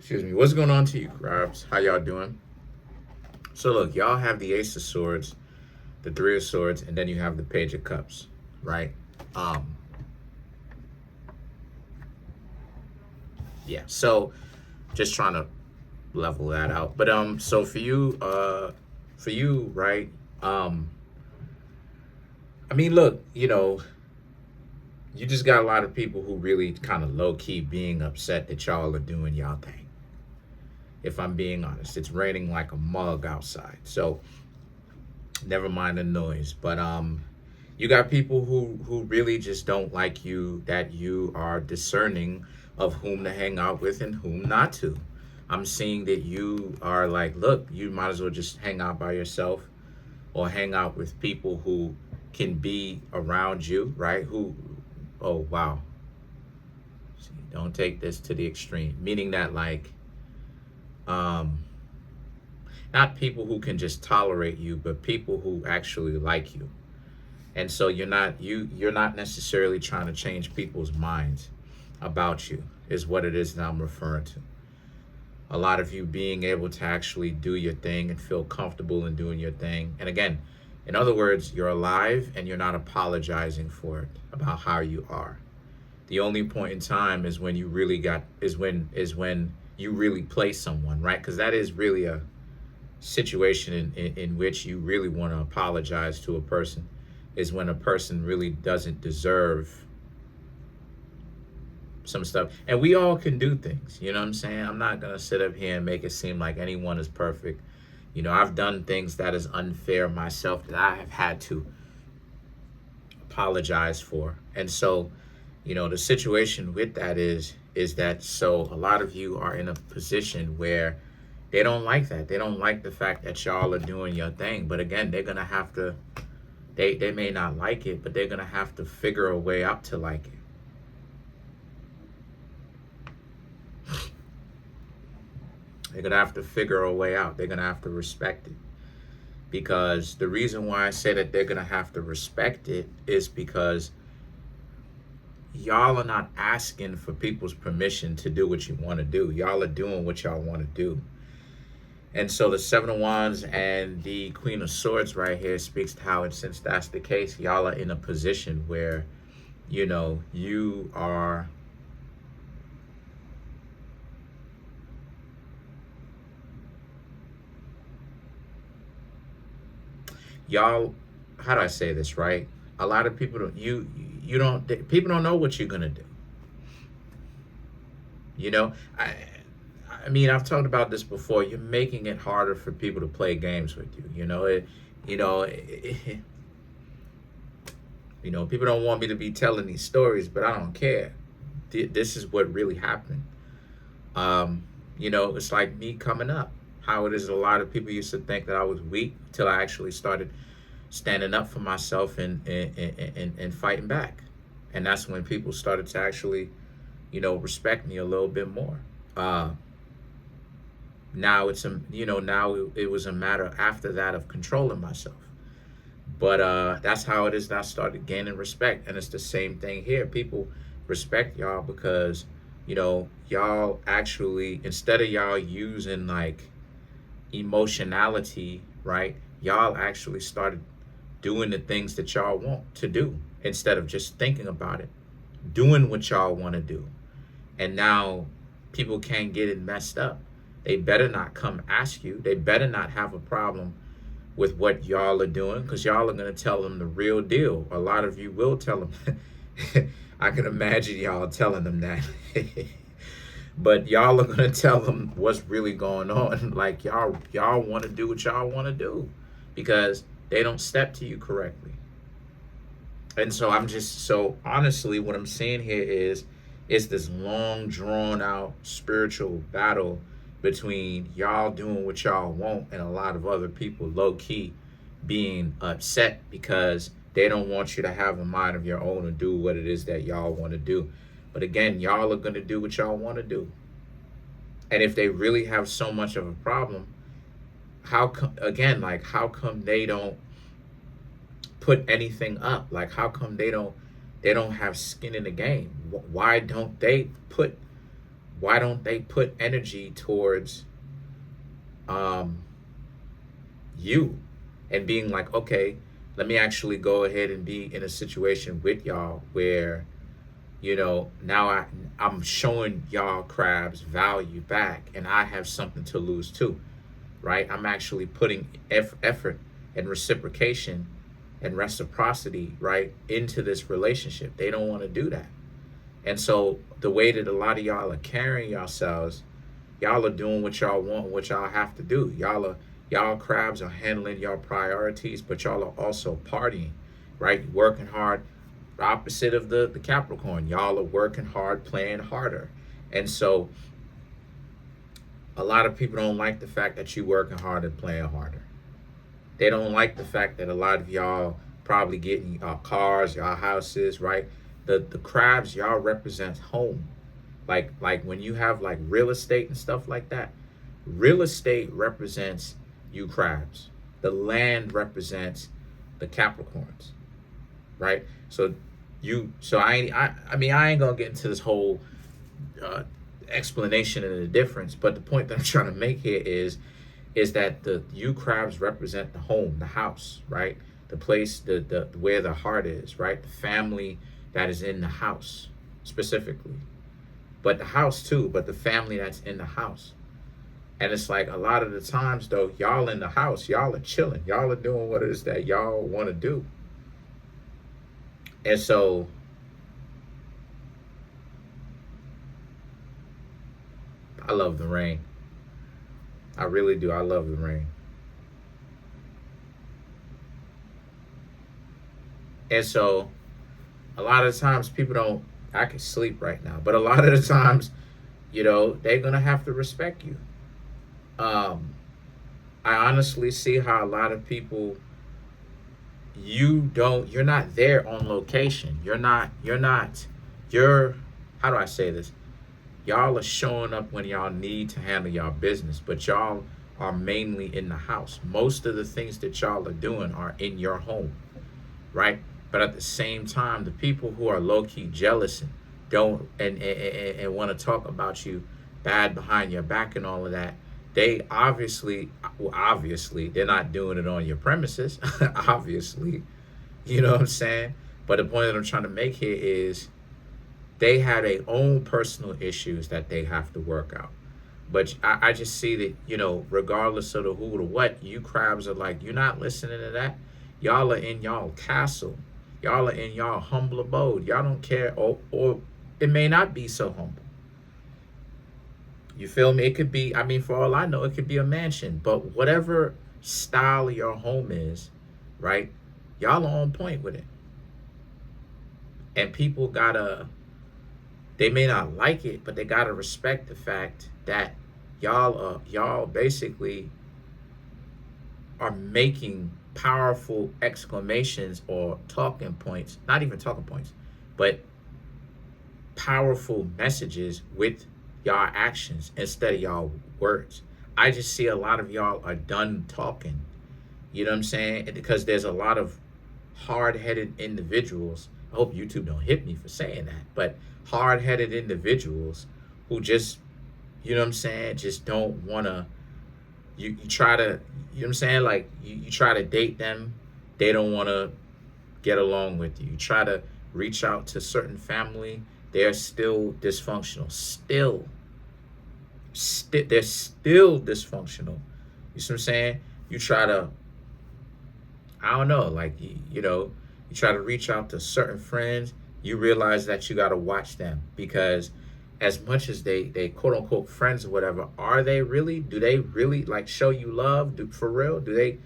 Excuse me. What's going on to you, Crabs? How y'all doing? So look, y'all have the Ace of Swords, the Three of Swords, and then you have the Page of Cups, right? Um, yeah. So just trying to level that out. But so for you, right? Um, I mean, look, you just got a lot of people who really kind of low key being upset that y'all are doing y'all thing. If I'm being honest, it's raining like a mug outside. So never mind the noise. But you got people who really just don't like you, that you are discerning of whom to hang out with and whom not to. I'm seeing that you are like, look, you might as well just hang out by yourself or hang out with people who can be around you, right? Who, oh wow. See, don't take this to the extreme. Meaning that like, um, not people who can just tolerate you, but people who actually like you. And so you're not necessarily trying to change people's minds about you, is what it is that I'm referring to. A lot of you being able to actually do your thing and feel comfortable in doing your thing. And again, in other words, you're alive and you're not apologizing for it about how you are. The only point in time is when you really when you really play someone, right? Because that is really a situation in which you really want to apologize to a person, is when a person really doesn't deserve some stuff. And we all can do things, you know what I'm saying? I'm not gonna sit up here and make it seem like anyone is perfect. I've done things that is unfair myself that I have had to apologize for. And so, the situation with that is that, so a lot of you are in a position where they don't like that. They don't like the fact that y'all are doing your thing. But again, they're gonna have to, they may not like it, but they're gonna have to figure a way out to like it. They're gonna have to figure a way out. They're gonna have to respect it. Because the reason why I say that they're gonna have to respect it is because y'all are not asking for people's permission to do what you want to do. Y'all are doing what y'all want to do. And so the Seven of Wands and the Queen of Swords right here speaks to how, and since that's the case, y'all are in a position where, you are y'all, how do I say this, right? A lot of people people don't know what you're gonna do. I mean, I've talked about this before. You're making it harder for people to play games with you. People don't want me to be telling these stories, but I don't care. This is what really happened. It's like me coming up. How it is, a lot of people used to think that I was weak till I actually started standing up for myself and fighting back. And that's when people started to actually, respect me a little bit more. Now it was a matter after that of controlling myself. But that's how it is that I started gaining respect. And it's the same thing here. People respect y'all because, y'all actually, instead of y'all using like emotionality, right? Y'all actually started doing the things that y'all want to do instead of just thinking about it, doing what y'all want to do. And now people can't get it messed up. They better not come ask you. They better not have a problem with what y'all are doing, because y'all are going to tell them the real deal. A lot of you will tell them. I can imagine y'all telling them that. But y'all are going to tell them what's really going on. Like y'all want to do what y'all want to do because they don't step to you correctly. And so honestly, what I'm seeing here is this long drawn out spiritual battle between y'all doing what y'all want and a lot of other people low key being upset because they don't want you to have a mind of your own and do what it is that y'all want to do. But again, y'all are going to do what y'all want to do. And if they really have so much of a problem, how come they don't put anything up? Like, how come they don't have skin in the game? Why don't they put why don't they put energy towards you and being like, okay, let me actually go ahead and be in a situation with y'all where, now I'm showing y'all crabs value back, and I have something to lose too, right? I'm actually putting effort and reciprocation and reciprocity, right, into this relationship. They don't want to do that. And so the way that a lot of y'all are carrying yourselves, y'all are doing what y'all want, what y'all have to do. Y'all crabs are handling your priorities, but y'all are also partying, right? Working hard. The opposite of the Capricorn. Y'all are working hard, playing harder. And so a lot of people don't like the fact that you working hard and playing harder. They don't like the fact that a lot of y'all probably getting cars, y'all houses, right? The crabs, y'all represent home. Like when you have like real estate and stuff like that, real estate represents you crabs. The land represents the Capricorns, right? So I mean, I ain't gonna get into this whole explanation and the difference, but the point that I'm trying to make here is that the you crabs represent the home, the house, right? The place, the where the heart is, right? The family that is in the house specifically, but the house too, but the family that's in the house. And it's like a lot of the times though, y'all in the house, y'all are chilling, y'all are doing what it is that y'all want to do. And so I love the rain. I really do. I love the rain. And so a lot of times people don't, I can sleep right now, but a lot of the times, they're going to have to respect you. I honestly see how a lot of people, you're not there on location. You're, how do I say this? Y'all are showing up when y'all need to handle y'all business, but y'all are mainly in the house. Most of the things that y'all are doing are in your home, right? But at the same time, the people who are low-key jealous and don't and want to talk about you bad behind your back and all of that, they obviously they're not doing it on your premises. Obviously, you know what I'm saying? But the point that I'm trying to make here is they have their own personal issues that they have to work out. But I just see that, regardless of the who or what, you crabs are like, you're not listening to that. Y'all are in y'all castle. Y'all are in y'all humble abode. Y'all don't care, or it may not be so humble. You feel me? It could be, for all I know, it could be a mansion. But whatever style your home is, right, y'all are on point with it. And people they may not like it, but they gotta respect the fact that y'all basically are making powerful exclamations or talking points, not even talking points, but powerful messages with y'all actions instead of y'all words. I just see a lot of y'all are done talking. You know what I'm saying? Because there's a lot of hard-headed individuals. I hope YouTube don't hit me for saying that, but hard-headed individuals who just, you know what I'm saying, just don't want to, you try to, you know what I'm saying, like you try to date them, they don't want to get along with you. You try to reach out to certain family, they're still dysfunctional. They're still dysfunctional. You see what I'm saying? You try to, I don't know, like, you try to reach out to certain friends, you realize that you got to watch them, because as much as they quote unquote friends or whatever, do they really like show you love? For real? Do they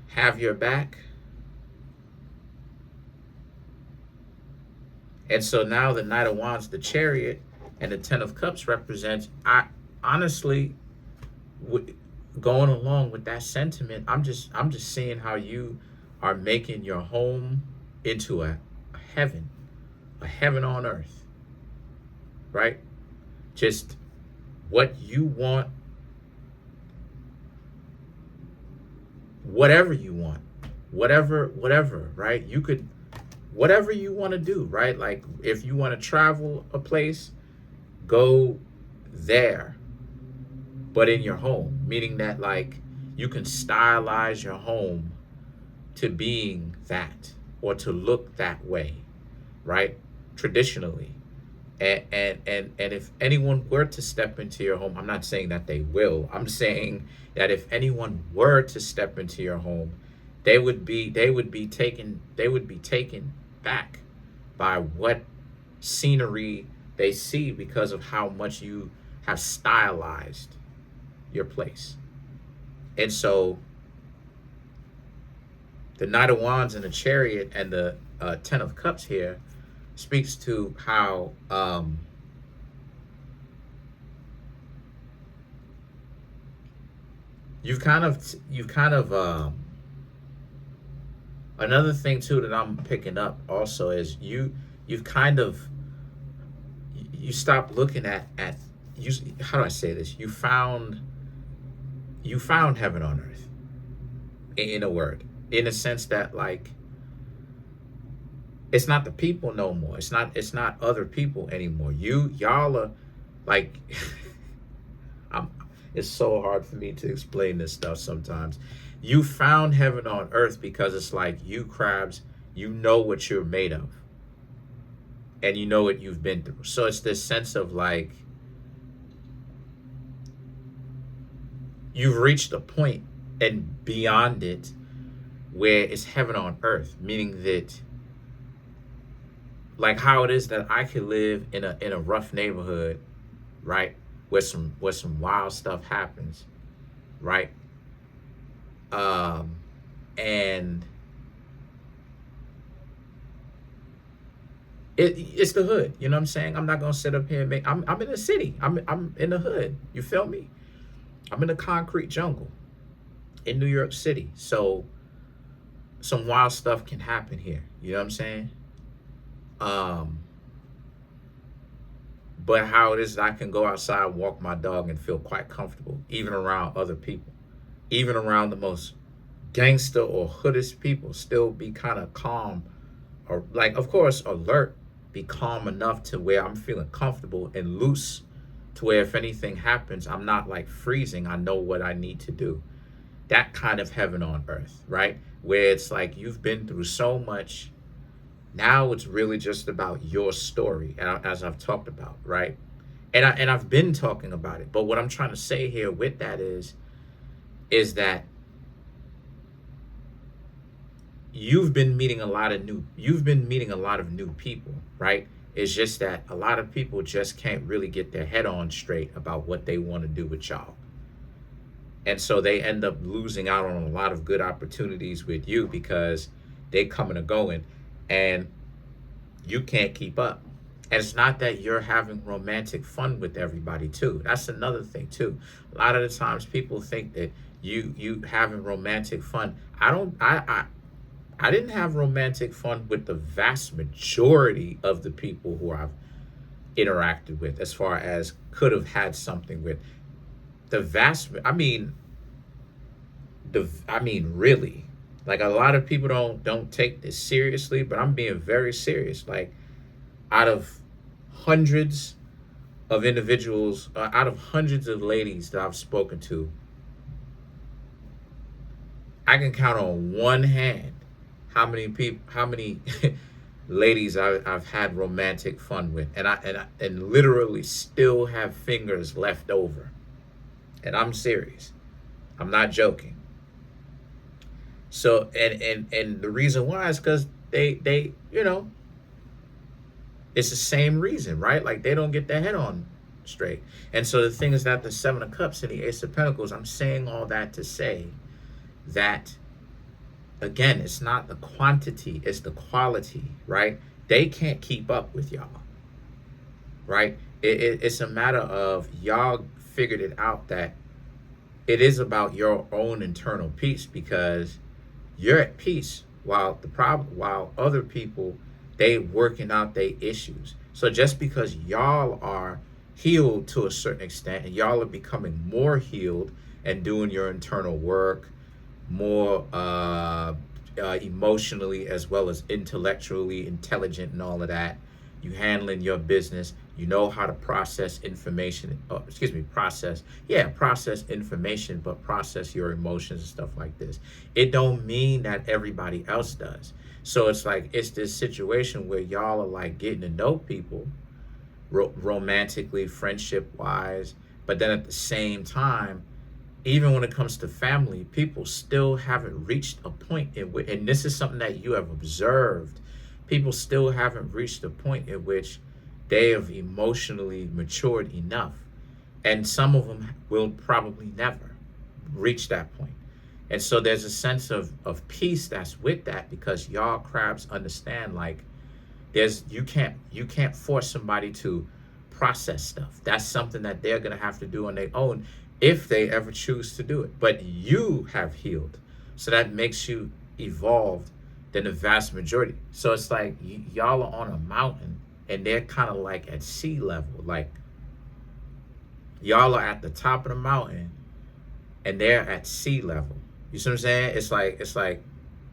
have your back? And so now the Knight of Wands, the Chariot, and the Ten of Cups represents, I honestly, going along with that sentiment, I'm just seeing how you are making your home into a heaven on earth, right? Just what you want, whatever you want, whatever, right? You could, whatever you want to do, right? Like if you want to travel a place, go there, but in your home, meaning that like you can stylize your home to being that or to look that way, right? Traditionally. And if anyone were to step into your home, I'm not saying that they will. I'm saying that if anyone were to step into your home, they would be taken back by what scenery they see because of how much you have stylized your place. And so the Knight of Wands and the Chariot and the Ten of Cups here speaks to how you've kind of another thing too that I'm picking up also is you've kind of you stop looking at you. How do I say this? You found heaven on earth in a word, in a sense that like it's not the people no more. It's not other people anymore. Y'all are like I'm, it's so hard for me to explain this stuff sometimes. You found heaven on earth because it's like you crabs, you know what you're made of and you know what you've been through. So it's this sense of like you've reached a point and beyond it where it's heaven on earth, meaning that like how it is that I could live in a rough neighborhood, right? Where some wild stuff happens, right? And it's the hood, you know what I'm saying? I'm not gonna sit up here and make I'm in the city. I'm in the hood. You feel me? I'm in the concrete jungle in New York City. So some wild stuff can happen here. You know what I'm saying? But how it is that I can go outside, walk my dog, and feel quite comfortable, even around other people, even around the most gangster or hoodest people, still be kind of calm, or like, of course, alert, be calm enough to where I'm feeling comfortable and loose, to where if anything happens, I'm not like freezing. I know what I need to do. That kind of heaven on earth, right? Where it's like you've been through so much. Now it's really just about your story, as I've talked about, right? And I've been talking about it. But what I'm trying to say here with that is that you've been meeting a lot of new people, right? It's just that a lot of people just can't really get their head on straight about what they want to do with y'all. And so they end up losing out on a lot of good opportunities with you because they coming and going and you can't keep up. And it's not that you're having romantic fun with everybody too. That's another thing too. A lot of the times people think that you having romantic fun. I didn't have romantic fun with the vast majority of the people who I've interacted with, as far as could have had something with. Really, like a lot of people don't take this seriously, but I'm being very serious. Like out of hundreds of individuals, out of hundreds of ladies that I've spoken to, I can count on one hand how many ladies I've had romantic fun with, and literally still have fingers left over. And I'm serious. I'm not joking. So and the reason why is because they it's the same reason, right? Like they don't get their head on straight. And so the thing is that the Seven of Cups and the Ace of Pentacles, I'm saying all that to say that again, it's not the quantity, it's the quality, right? They can't keep up with y'all, right? It's a matter of y'all figured it out that it is about your own internal peace, because you're at peace while other people, they working out their issues. So just because y'all are healed to a certain extent and y'all are becoming more healed and doing your internal work more emotionally as well as intellectually intelligent and all of that, you handling your business, you know how to process information, process information, but process your emotions and stuff like this. It don't mean that everybody else does. So it's like, it's this situation where y'all are like getting to know people romantically, friendship wise, but then at the same time, even when it comes to family, people still haven't reached a point in which, and this is something that you have observed, people still haven't reached a point in which they have emotionally matured enough. And some of them will probably never reach that point. And so there's a sense of peace that's with that, because y'all crabs understand, like, you can't force somebody to process stuff. That's something that they're gonna have to do on their own if they ever choose to do it. But you have healed, so that makes you evolved than the vast majority. So it's like y'all are on a mountain and they're kind of like at sea level. Like, y'all are at the top of the mountain and they're at sea level. You see what I'm saying? It's like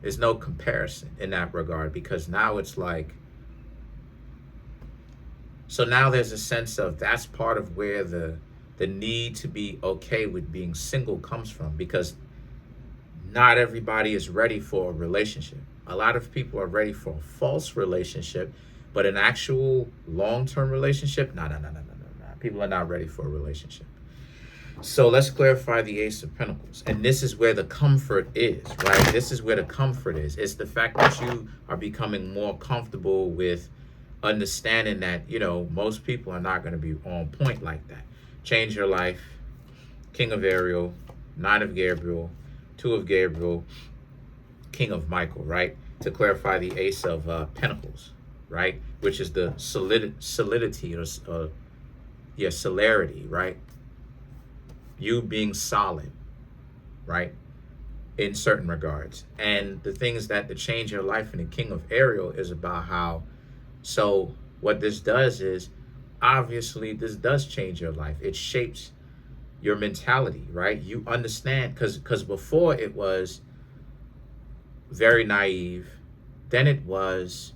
there's no comparison in that regard, because now it's like, so now there's a sense of, that's part of where the need to be okay with being single comes from, because not everybody is ready for a relationship. A lot of people are ready for a false relationship, but an actual long-term relationship, no. People are not ready for a relationship. So let's clarify the Ace of Pentacles. And this is where the comfort is, right? This is where the comfort is. It's the fact that you are becoming more comfortable with understanding that, you know, most people are not going to be on point like that. Change your life. King of Ariel, Nine of Gabriel, Two of Gabriel, King of Michael, right? To clarify the Ace of Pentacles, right? Which is the solidity, or celerity, right? You being solid, right? In certain regards. And the things that to change your life in the King of Ariel is about how, so what this does is, obviously this does change your life. It shapes your mentality, right? You understand, because before it was very naive, then it was,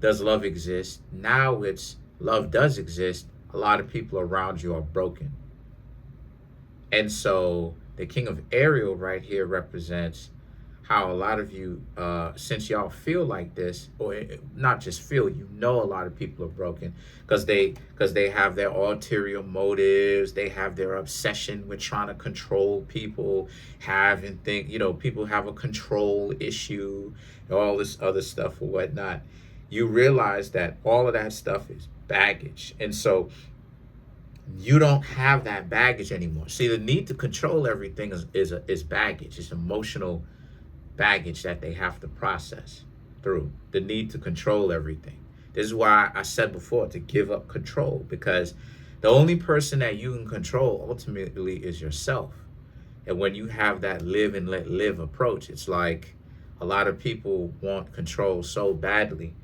does love exist? Now it's, love does exist. A lot of people around you are broken. And so the King of Ariel right here represents how a lot of you, since y'all feel like this, or not just feel, you know, a lot of people are broken because they have their ulterior motives, they have their obsession with trying to control people, people have a control issue, all this other stuff or whatnot. You realize that all of that stuff is baggage. And so you don't have that baggage anymore. See, the need to control everything is baggage. It's emotional baggage that they have to process through. The need to control everything. This is why I said before to give up control, because the only person that you can control ultimately is yourself. And when you have that live and let live approach, it's like a lot of people want control so badly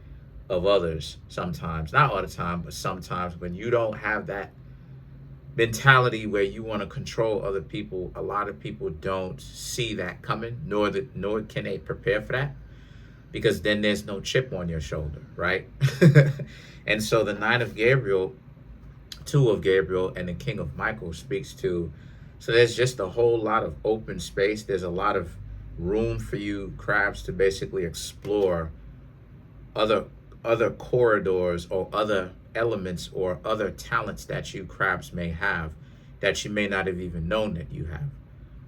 of others sometimes, not all the time, but sometimes when you don't have that mentality where you want to control other people, a lot of people don't see that coming, nor can they prepare for that, because then there's no chip on your shoulder, right? And so the Nine of Gabriel, Two of Gabriel, and the King of Michael speaks to, so there's just a whole lot of open space. There's a lot of room for you crabs to basically explore other corridors or other elements or other talents that you crabs may have that you may not have even known that you have.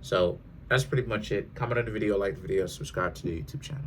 So that's pretty much it. Comment on the video, like the video, subscribe to the YouTube channel.